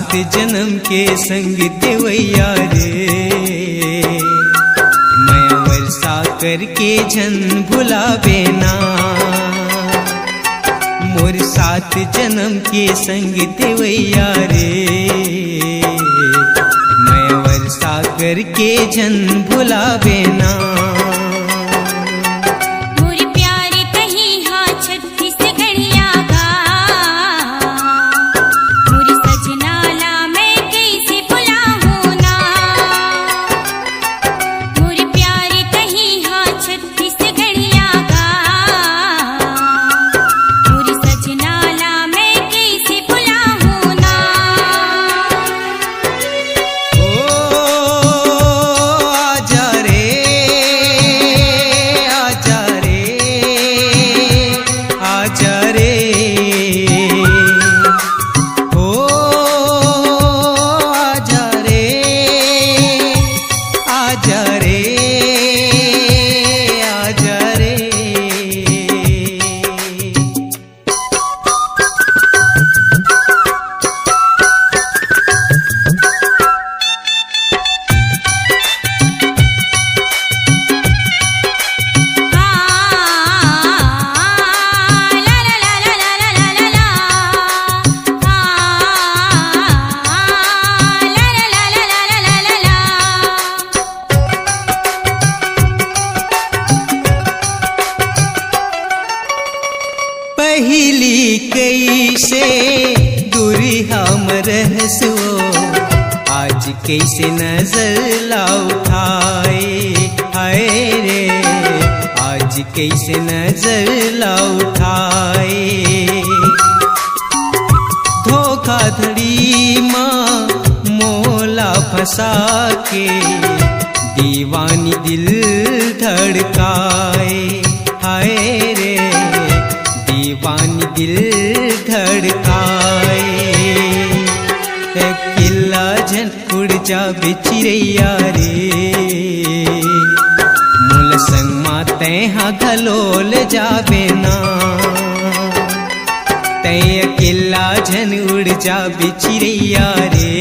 सात जन्म के संग देवैया रे, मैं वर्षा करके जन भुलावे ना। मोर सात जन्म के संग देवैया रे, मैं वर्षा करके जन भुलावे ना। पहली कैसे दूरी हम रहसो, आज कैसे नजर ला उठाए। हाय रे आज कैसे नजर ला उठाए। धोखाधड़ी माँ मोला फंसा के दीवानी दिल धड़काए। हाय रे दीवानी दिल धड़काए। किला जन उड़ जा बिचिरैया रे, मूल संग माते हाँ घलोल जावे ना। तय किला जन उड़ जा बिचिरैया रे,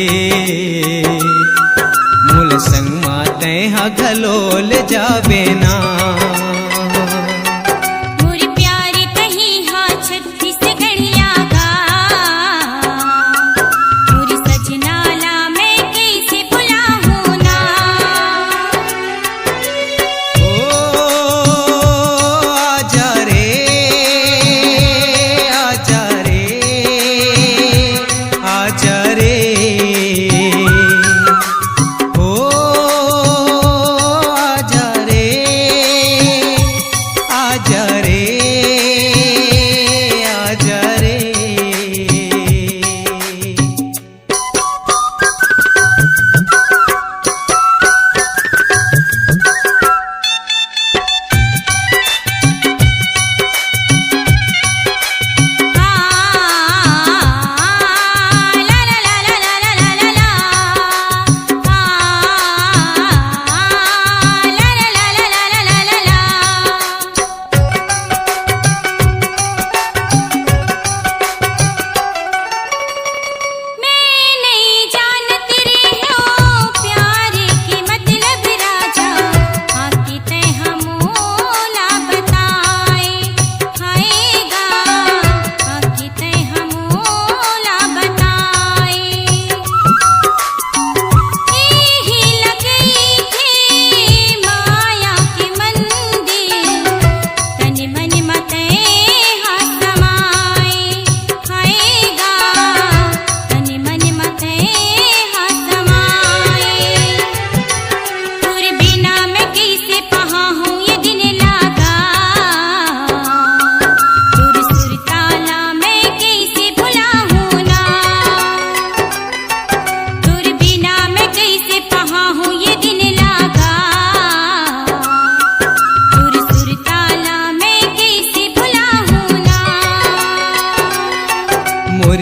मूल संग माते हाँ घलोल जावे ना।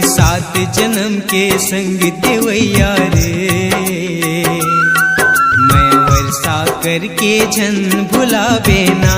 सात जन्म के संग देवैया रे, मैं वर्षा करके जन भुलावे ना।